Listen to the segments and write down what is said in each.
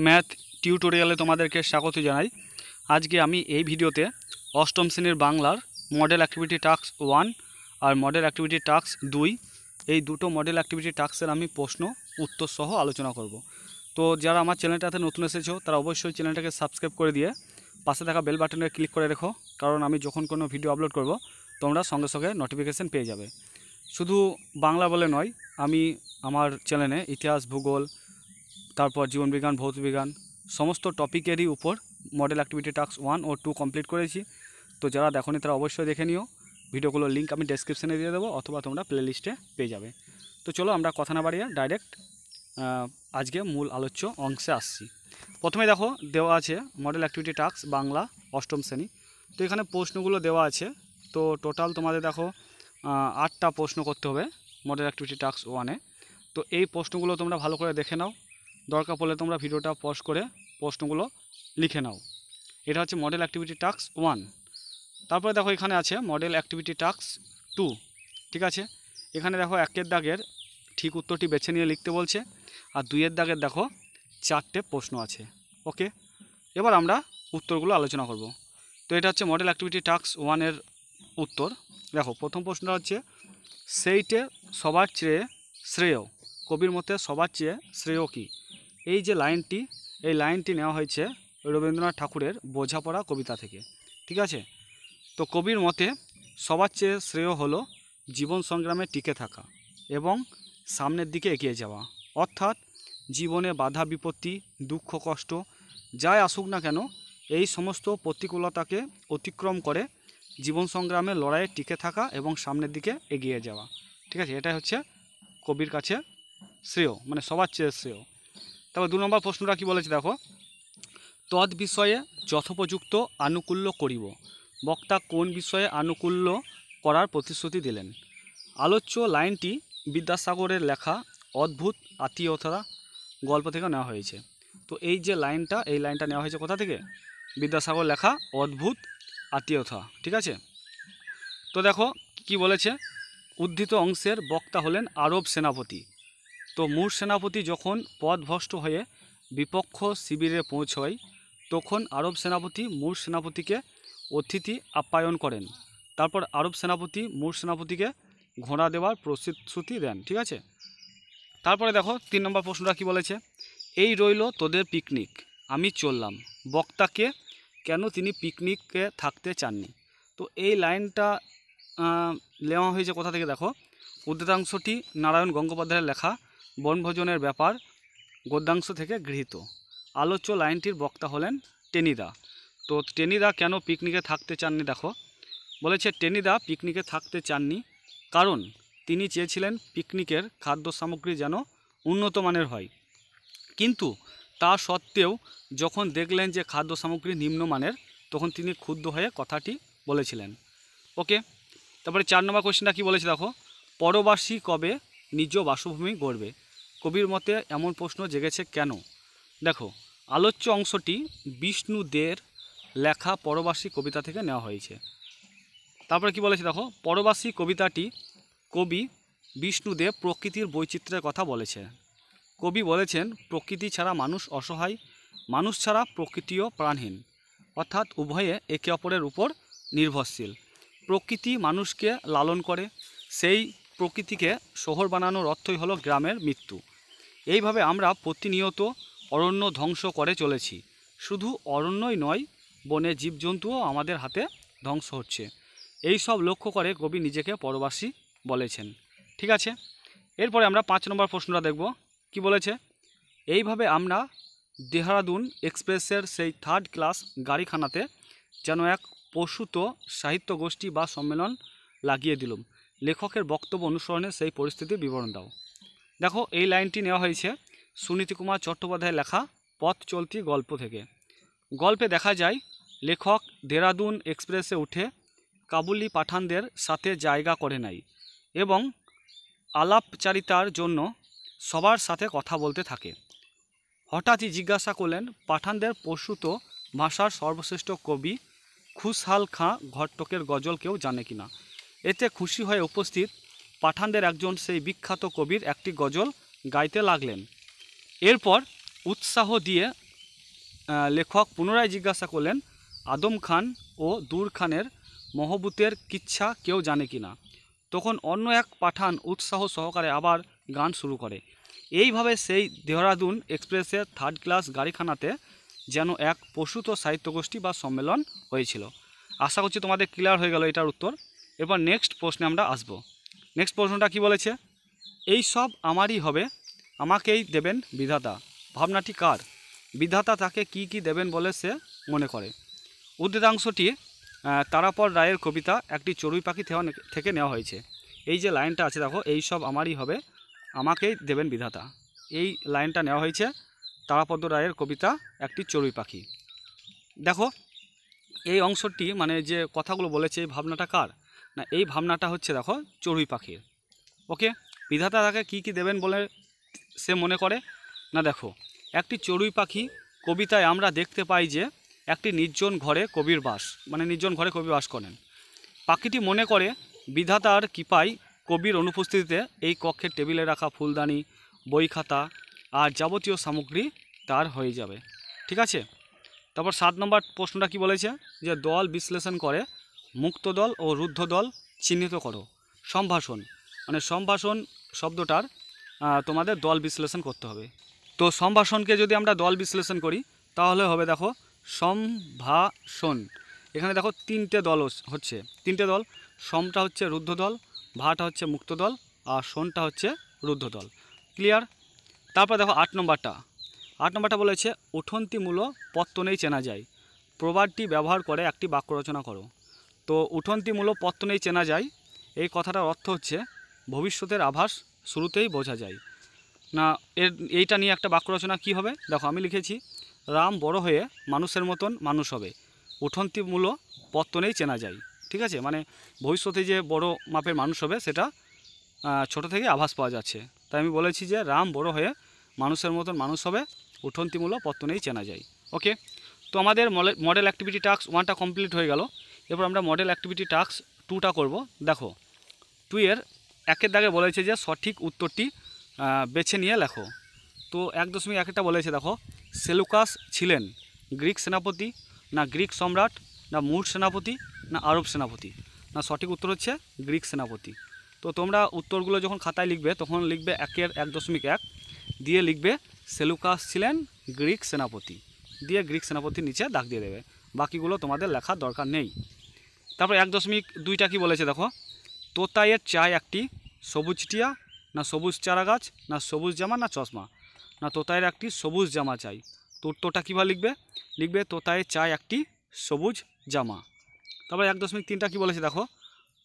Math টিউটোরিয়ালে তোমাদেরকে স্বাগত জানাই। আজকে আমি এই ভিডিওতে অষ্টম শ্রেণীর বাংলার মডেল অ্যাক্টিভিটি টাস্ক 1 আর মডেল অ্যাক্টিভিটি টাস্ক 2 এই দুটো মডেল অ্যাক্টিভিটি টাস্কের আমি প্রশ্ন উত্তর সহ আলোচনা করব। তো যারা আমার চ্যানেলটাতে নতুন এসেছো তারা অবশ্যই চ্যানেলটাকে সাবস্ক্রাইব করে দিয়ে পাশে থাকা বেল বাটনে ক্লিক করে রেখো, কারণ আমি যখন কোনো ভিডিও আপলোড করব তোমরা সঙ্গে সঙ্গে নোটিফিকেশান পেয়ে যাবে। শুধু বাংলা বলে নয়, আমি আমার চ্যানেলে ইতিহাস, ভূগোল, তারপর জীবনবিজ্ঞান, ভৌতবিজ্ঞান সমস্ত টপিকেরই উপর মডেল অ্যাক্টিভিটি টাস্ক 1 ও 2 কমপ্লিট করেছি। তো যারা দেখোনি তারা অবশ্যই দেখে নিও। ভিডিওগুলোর লিঙ্ক আমি ডেসক্রিপশানে দিয়ে দেবো, অথবা তোমরা প্লে লিস্টে পেয়ে যাবে। তো চলো আমরা কথা না বাড়িয়ে ডাইরেক্ট আজকে মূল আলোচ্য অংশে আসছি। প্রথমে দেখো দেওয়া আছে মডেল অ্যাক্টিভিটি টাস্ক বাংলা অষ্টম শ্রেণী। তো এখানে প্রশ্নগুলো দেওয়া আছে। তো টোটাল তোমাদের দেখো 8টা প্রশ্ন করতে হবে মডেল অ্যাক্টিভিটি টাস্ক 1-এ। তো এই প্রশ্নগুলো তোমরা ভালো করে দেখে নাও, দরকার পড়লে তোমরা ভিডিওটা পজ করে প্রশ্নগুলো লিখে নাও। এটা হচ্ছে মডেল অ্যাক্টিভিটি টাস্ক 1। তারপরে দেখো এখানে আছে মডেল অ্যাক্টিভিটি টাস্ক 2। ঠিক আছে, এখানে দেখো 1-এর দাগের ঠিক উত্তরটি বেছে নিয়ে লিখতে বলছে, আর 2-এর দাগের দেখো 4টে প্রশ্ন আছে। ওকে, এবার আমরা উত্তরগুলো আলোচনা করব। তো এটা হচ্ছে মডেল অ্যাক্টিভিটি টাস্ক 1-এর উত্তর। দেখো প্রথম প্রশ্নটা হচ্ছে, সেইটে সবার চেয়ে শ্রেয়, কবির মতে সবার চেয়ে শ্রেয় কী? এই যে লাইনটি, এই লাইনটি নেওয়া হয়েছে রবীন্দ্রনাথ ঠাকুরের বোঝাপড়া কবিতা থেকে। ঠিক আছে, তো কবির মতে সবার চেয়ে শ্রেয় হলো জীবন সংগ্রামে টিকে থাকা এবং সামনের দিকে এগিয়ে যাওয়া। অর্থাৎ জীবনে বাধা বিপত্তি, দুঃখ কষ্ট যাই আসুক না কেন, এই সমস্ত প্রতিকূলতাকে অতিক্রম করে জীবন সংগ্রামে লড়াইয়ে টিকে থাকা এবং সামনের দিকে এগিয়ে যাওয়া। ঠিক আছে, এটাই হচ্ছে কবির কাছে শ্রেয়, মানে সবার চেয়ে শ্রেয়। তারপর 2 নম্বর প্রশ্নটা কি বলেছে দেখো, তদ বিষয়ে যথোপযুক্ত আনুকূল্য করিব। বক্তা কোন বিষয়ে আনুকূল্য করার প্রতিশ্রুতি দিলেন? আলোচ্য লাইনটি বিদ্যাসাগরের লেখা অদ্ভুত আত্মীয়তা গল্প থেকে নেওয়া হয়েছে। তো এই যে লাইনটা, এই লাইনটা নেওয়া হয়েছে কোথা থেকে? বিদ্যাসাগর লেখা অদ্ভুত আত্মীয়তা। ঠিক আছে, তো দেখো কি বলেছে, উদ্ধৃত অংশের বক্তা হলেন আরব সেনাপতি। তো মূর সেনাপতি যখন পদভ্রষ্ট হয়ে বিপক্ষ শিবিরে পৌঁছয়, তখন আরব সেনাপতি মূর সেনাপতিকে অতিথি আপ্যায়ন করেন। তারপর আরব সেনাপতি মূর সেনাপতিকে ঘোড়া দেওয়ার প্রতিশ্রুতি দেন। ঠিক আছে, তারপরে দেখো 3 নম্বর প্রশ্নটা কি বলেছে, এই রইল তোদের পিকনিক, আমি চললাম। বক্তাকে কেন তিনি পিকনিকে থাকতে চাননি? তো এই লাইনটা নেওয়া হয়েছে কোথা থেকে দেখো, উদ্ধৃতাংশটি নারায়ণ গঙ্গোপাধ্যায়ের লেখা বনভোজনের ব্যাপার গদ্যাংশ থেকে গৃহীত। আলোচ্য লাইনটির বক্তা হলেন টেনিদা। তো টেনিদা কেন পিকনিকে থাকতে চাননি দেখো, বলেছে টেনিদা পিকনিকে থাকতে চাননি কারণ তিনি চেয়েছিলেন পিকনিকের খাদ্য সামগ্রী যেন উন্নত মানের হয়, কিন্তু তা সত্ত্বেও যখন দেখলেন যে খাদ্য সামগ্রী নিম্নমানের, তখন তিনি ক্ষুব্ধ হয়ে কথাটি বলেছিলেন। ওকে, তারপরে 4 নম্বর কোয়েশ্চেনটা কী বলেছে দেখো, পরবাসী কবে নিজ বাসভূমি গড়বে? কবির মতে এমন প্রশ্ন জেগেছে কেন? দেখো আলোচ্য অংশটি বিষ্ণু দের লেখা পরবাসী কবিতা থেকে নেওয়া হয়েছে। তারপরে কি বলেছে দেখো, পরবাসী কবিতাটি কবি বিষ্ণুদেব প্রকৃতির বৈচিত্র্যের কথা বলেছে। কবি বলেছেন প্রকৃতি ছাড়া মানুষ অসহায়, মানুষ ছাড়া প্রকৃতিও প্রাণহীন, অর্থাৎ উভয়ে একে অপরের উপর নির্ভরশীল। প্রকৃতি মানুষকে লালন করে, সেই প্রকৃতিকে শহর বানানোর অর্থই হলো গ্রামের মৃত্যু। এইভাবে আমরা প্রতিনিয়ত অরণ্য ধ্বংস করে চলেছি। শুধু অরণ্যই নয়, বনে জীবজন্তুও আমাদের হাতে ধ্বংস হচ্ছে। এই সব লক্ষ্য করে কবি নিজেকে পরবাসী বলেছেন। ঠিক আছে, এরপরে আমরা 5 নম্বর প্রশ্নটা দেখব। কি বলেছে, এইভাবে আমরা দেহরাদুন এক্সপ্রেসের সেই 3rd ক্লাস গাড়িখানাতে যেন এক প্রসূত সাহিত্য গোষ্ঠী বা সম্মেলন লাগিয়ে দিলাম। লেখকের বক্তব্য অনুসরণে সেই পরিস্থিতির বিবরণ দাও। দেখো এই লাইনটি নেওয়া হয়েছে সুনীতি কুমার চট্টোপাধ্যায়ের লেখা পথ চলতি গল্প থেকে। গল্পে দেখা যায় লেখক দেহরাদুন এক্সপ্রেসে উঠে কাবুলি পাঠানদের সাথে জায়গা করে নেয় এবং আলাপচারিতার জন্য সবার সাথে কথা বলতে থাকে। হঠাৎই জিজ্ঞাসা করলেন পাঠানদের প্রসূত ভাষার সর্বশ্রেষ্ঠ কবি খুশহাল খাঁ ঘট্টকের গজল কেউ জানে কিনা। এতে খুশি হয়ে উপস্থিত পাঠানদের একজন সেই বিখ্যাত কবির একটি গজল গাইতে লাগলেন। এরপর উৎসাহ দিয়ে লেখক পুনরায় জিজ্ঞাসা করলেন, আদম খান ও দূর খানের মহবুতের কিচ্ছা কেউ জানে কি না। তখন অন্য এক পাঠান উৎসাহ সহকারে আবার গান শুরু করে। এইভাবে সেই দেহরাদুন এক্সপ্রেসের 3rd ক্লাস গাড়িখানাতে যেন এক প্রসূত সাহিত্যগোষ্ঠী বা সম্মেলন হয়েছিল। আশা করছি তোমাদের ক্লিয়ার হয়ে গেল এটার উত্তর। এবার নেক্সট প্রশ্নে আমরা আসব। নেক্সট প্রশ্নটা কি বলেছে, এই সব আমারই হবে, আমাকেই দেবেন বিধাতা। ভাবনাটি কার? বিধাতা তাকে কি কি দেবেন বলে সে মনে করে। উদ্ধৃতাংশটি তারাপদ রায়ের কবিতা একটি চড়ুই পাখি থেকে নেওয়া হয়েছে। এই যে লাইনটা আছে দেখো, এই সব আমারই হবে, আমাকেই দেবেন বিধাতা, এই লাইনটা নেওয়া হয়েছে তারাপদ রায়ের কবিতা একটি চড়ুই পাখি। দেখো এই অংশটি মানে যে কথাগুলো বলেছে এই ভাবনাটা কার না, এই ভাবনাটা হচ্ছে দেখো চড়ুই পাখির। ওকে, বিধাতা তাকে কী কী দেবেন বলে সে মনে করে না, দেখো একটি চড়ুই পাখি কবিতায় আমরা দেখতে পাই যে একটি নির্জন ঘরে কবির বাস, মানে নির্জন ঘরে কবি বাস করেন। পাখিটি মনে করে বিধাতার কৃপায় কবির অনুপস্থিতিতে এই কক্ষের টেবিলে রাখা ফুলদানি, বই খাতা আর যাবতীয় সামগ্রী তার হয়ে যাবে। ঠিক আছে, তারপর 7 নম্বর প্রশ্নটা কি বলেছে যে দল বিশ্লেষণ করে মুক্ত দল ও রুদ্ধ দল চিহ্নিত করো। সম্ভাষণ মানে সম্ভাষণ শব্দটার তোমাদের দল বিশ্লেষণ করতে হবে। তো সম্ভাষণকে যদি আমরা দল বিশ্লেষণ করি তাহলে হবে দেখো সম্ভাষণ। এখানে দেখো 3টে দল হচ্ছে, 3টে দল। সমটা হচ্ছে রুদ্ধ দল, ভাটা হচ্ছে মুক্ত দল, আর শোনটা হচ্ছে রুদ্ধ দল। ক্লিয়ার? তারপর দেখো 8 নম্বরটা বলেছে উঠন্তিমূল পত্তনেই চেনা যায়। প্রবাদটি ব্যবহার করে একটি বাক্য রচনা করো। তো উঠন্তিমূল পত্তনেই চেনা যায়, এই কথাটার অর্থ হচ্ছে ভবিষ্যতের আভাস শুরুতেই বোঝা যায় না। এইটা নিয়ে একটা বাক্য রচনা কী হবে দেখো, আমি লিখেছি রাম বড় হয়ে মানুষের মতন মানুষ হবে, উঠন্তিমূল পত্তনেই চেনা যায়। ঠিক আছে, মানে ভবিষ্যতে যে বড় মাপের মানুষ হবে সেটা ছোট থেকে আভাস পাওয়া যাচ্ছে। তাই আমি বলেছি যে রাম বড় হয়ে মানুষের মতন মানুষ হবে, উঠন্তিমূল পত্তনেই চেনা যায়। ওকে, তো আমাদের মডেল অ্যাক্টিভিটি টাস্ক 1টা কমপ্লিট হয়ে গেল। এরপর আমরা মডেল অ্যাক্টিভিটি টাস্ক 2টা করব। দেখো 2 এর 1-এর দাগে বলেছে যে সঠিক উত্তরটি বেছে নিয়ে লেখো। তো 1.1 বলেছে দেখো সেলুকাস ছিলেন গ্রিক সেনাপতি না গ্রিক সম্রাট না মুর সেনাপতি না আরব সেনাপতি। না সঠিক উত্তর হচ্ছে গ্রিক সেনাপতি। তো তোমরা উত্তরগুলো যখন খাতায় লিখবে তখন লিখবে 1-এর 1.1 দিয়ে লিখবে সেলুকাস ছিলেন গ্রিক সেনাপতি, দিয়ে গ্রিক সেনাপতির নিচে দাগ দিয়ে দেবে, বাকিগুলো তোমাদের লেখার দরকার নেই। তারপর 1.2টা কি বলেছে দেখো তোতায়ের চায় একটি সবুজ টিয়া না সবুজ চারা গাছ না সবুজ জামা না চশমা। না তোতায়ের একটি সবুজ জামা চাই। তো উত্তরটা কীভাবে লিখবে, লিখবে তোতায়ের চায় একটি সবুজ জামা। তারপর 1.3টা কি বলেছে দেখো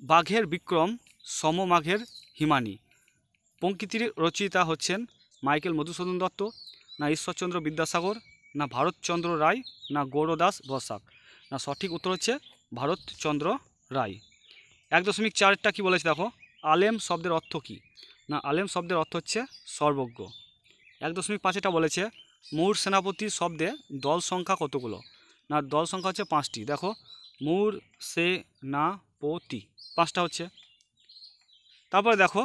বাঘের বিক্রম সমমাঘের হিমানি। পঙ্ক্তিটির রচয়িতা হচ্ছেন মাইকেল মধুসূদন দত্ত না ঈশ্বরচন্দ্র বিদ্যাসাগর না ভারতচন্দ্র রায় না গৌরদাস বসাক। না সঠিক উত্তর হচ্ছে ভারতচন্দ্র রায়। 1.4টা কি বলেছে দেখো আলেম শব্দের অর্থ কী না আলেম শব্দের অর্থ হচ্ছে সর্বজ্ঞ। 1.5টা বলেছে মুর সেনাপতি শব্দে দল সংখ্যা কতগুলো। না দল সংখ্যা হচ্ছে 5টি। দেখো মুর সে না পতি 5টা হচ্ছে। তারপরে দেখো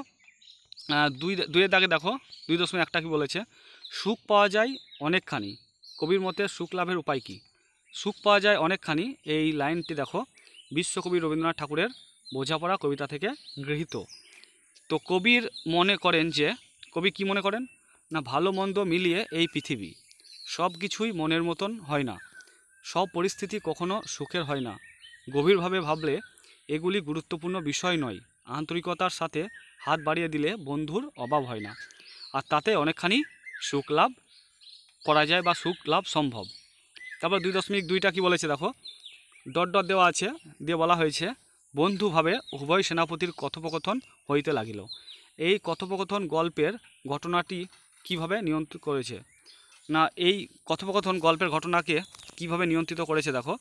2-এর দাগে দেখো 2.1টা কি বলেছে সুখ পাওয়া যায় অনেকখানি, কবির মতে সুখ লাভের উপায় কী। সুখ পাওয়া যায় অনেকখানি এই লাইনটি দেখো বিশ্বকবি রবীন্দ্রনাথ ঠাকুরের বোঝাপড়া কবিতা থেকে গৃহীত। তো কবির মনে করেন যে কবি কি মনে করেন না ভালো মন্দ মিলিয়ে এই পৃথিবী, সব কিছুই মনের মতন হয় না, সব পরিস্থিতি কখনো সুখের হয় না, গভীরভাবে ভাবলে এগুলি গুরুত্বপূর্ণ বিষয় নয়, আন্তরিকতার সাথে হাত বাড়িয়ে দিলে বন্ধুর অভাব হয় না, আর তাতে অনেকখানি সুখ লাভ করা যায় বা সুখ লাভ সম্ভব। তারপর 2.2টা কি বলেছে দেখো ডট ডট দেওয়া আছে, দিয়ে বলা হয়েছে বন্ধুভাবে উভয় সেনাপতির কথোপকথন হইতে লাগিল। এই কথোপকথন গল্পের ঘটনাটি কিভাবে নিয়ন্ত্রিত করেছে। না এই কথোপকথন গল্পের ঘটনাকে কিভাবে নিয়ন্ত্রিত করেছে দেখো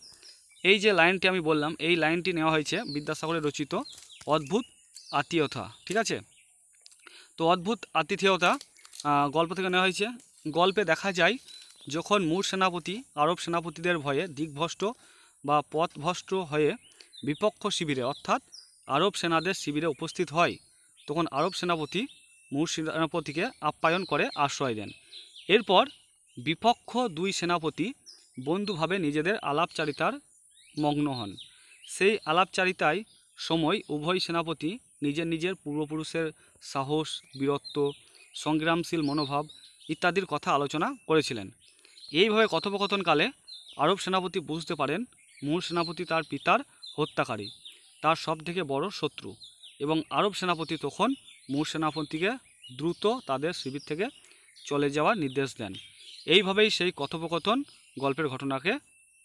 এই যে লাইনটি আমি বললাম এই লাইনটি নেওয়া হয়েছে বিদ্যাসাগরের রচিত অদ্ভুত আতিথেয়তা। ঠিক আছে, তো অদ্ভুত আতিথেয়তা গল্প থেকে নেওয়া হয়েছে। গল্পে দেখা যায় যখন মুর সেনাপতি আরব সেনাপতিদের ভয়ে দিগ্ভ্রষ্ট বা পথভ্রষ্ট হয়ে বিপক্ষ শিবিরে অর্থাৎ আরব সেনাদের শিবিরে উপস্থিত হয় তখন আরব সেনাপতি মুর সেনাপতিকে আপ্যায়ন করে আশ্রয় দেন। এরপর বিপক্ষ দুই সেনাপতি বন্ধুভাবে নিজেদের আলাপচারিতার মগ্ন হন। সেই আলাপচারিতায় সময় উভয় সেনাপতি নিজের নিজের পূর্বপুরুষের সাহস, বীরত্ব, সংগ্রামশীল মনোভাব ইত্যাদির কথা আলোচনা করেছিলেন। এইভাবে কথোপকথনকালে আরব সেনাপতি বুঝতে পারেন মুর সেনাপতি তার পিতার হত্যাকারী, তার সবথেকে বড় শত্রু, এবং আরব সেনাপতি তখন মুর সেনাপতিকে দ্রুত তাদের শিবির থেকে চলে যাওয়ার নির্দেশ দেন। এইভাবেই সেই কথোপকথন গল্পের ঘটনাকে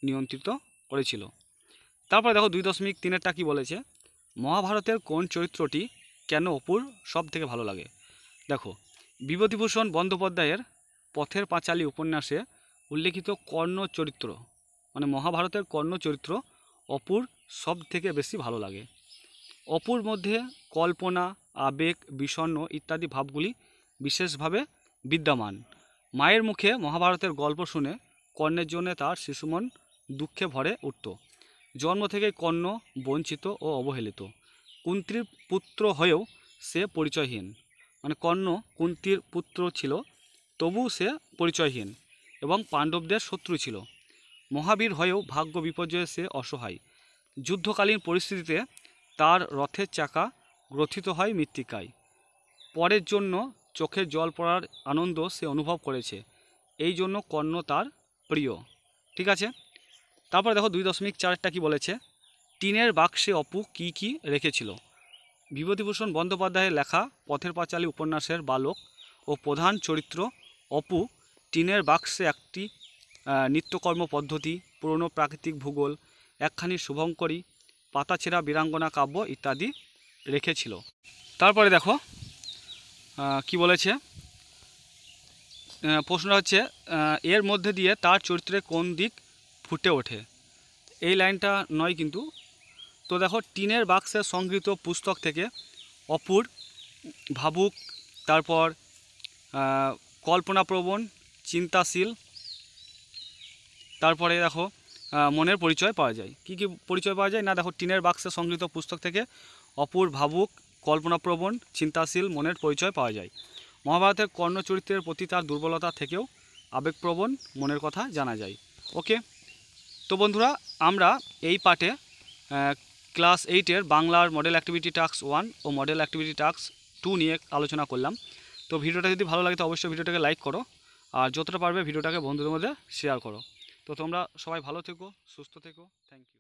নিয়ন্ত্রিত করেছিল। তারপরে দেখো 2.3-এরটা কী বলেছে, মহাভারতের কোন চরিত্রটি কেন অপুর সব থেকে ভালো লাগে। দেখো, বিভূতিভূষণ বন্দ্যোপাধ্যায়ের পথের পাঁচালী উপন্যাসে উল্লেখিত কর্ণ চরিত্র, মানে মহাভারতের কর্ণ চরিত্র অপুর সব থেকে বেশি ভালো লাগে। অপুর মধ্যে কল্পনা, আবেগ, বিষণ্ণ ইত্যাদি ভাবগুলি বিশেষভাবে বিদ্যমান। মায়ের মুখে মহাভারতের গল্প শুনে কর্ণের জন্য তার শিশুমন দুঃখে ভরে উঠত। জন্ম থেকে কর্ণ বঞ্চিত ও অবহেলিত। কুন্তীর পুত্র হয়েও সে পরিচয়হীন, মানে কর্ণ কুন্তীর পুত্র ছিল, তবু সে পরিচয়হীন এবং পাণ্ডবদের শত্রু ছিল। মহাবীর হয়েও ভাগ্য বিপর্যয়ে সে অসহায়। যুদ্ধকালীন পরিস্থিতিতে তার রথের চাকা গ্রথিত হয় মৃত্তিকায়। পরের জন্য চোখের জল পড়ার আনন্দ সে অনুভব করেছে, এই জন্য কর্ণ তার প্রিয়। ঠিক আছে, তারপরে দেখো 2.4টা কী বলেছে, টিনের বাক্সে অপু কি কি রেখেছিল। বিভূতিভূষণ বন্দ্যোপাধ্যায়ের লেখা পথের পাঁচালী উপন্যাসের বালক ও প্রধান চরিত্র অপু টিনের বাক্সে একটি নিত্যকর্ম পদ্ধতি, পুরনো প্রাকৃতিক ভূগোল, একখানি শুভঙ্করী, পাতাছেঁড়া বীরাঙ্গনা কাব্য ইত্যাদি রেখেছিল। তারপরে দেখো কি বলেছে, প্রশ্নটা হচ্ছে এর মধ্যে দিয়ে তার চরিত্রে কোন দিক ফুটে ওঠে। এই লাইনটা নয় কিন্তু। তো দেখো, টিনের বাক্সে সংগৃহীত পুস্তক থেকে অপুর ভাবুক, তারপর কল্পনাপ্রবণ, চিন্তাশীল, তারপরে দেখো মনের পরিচয় পাওয়া যায়। কি কি পরিচয় পাওয়া যায় না, দেখো টিনের বাক্সে সংগৃহীত পুস্তক থেকে অপুর ভাবুক, কল্পনাপ্রবণ, চিন্তাশীল, মনের পরিচয় পাওয়া যায়। মহাভারতের কর্ণ চরিত্রের প্রতি তার দুর্বলতা থেকেও আবেগপ্রবণ মনের কথা জানা যায়। ওকে, তো বন্ধুরা, আমরা এই পার্টে ক্লাস 8-এর বাংলার মডেল অ্যাক্টিভিটি টাস্ক 1 ও মডেল অ্যাক্টিভিটি টাস্ক 2 নিয়ে আলোচনা করলাম। তো ভিডিওটা যদি ভালো লাগে তো অবশ্যই ভিডিওটাকে লাইক করো, আর যতটা পারবে ভিডিওটাকে বন্ধুদের মধ্যে শেয়ার করো। তো তোমরা সবাই ভালো থেকো, সুস্থ থেকো, থ্যাংক ইউ।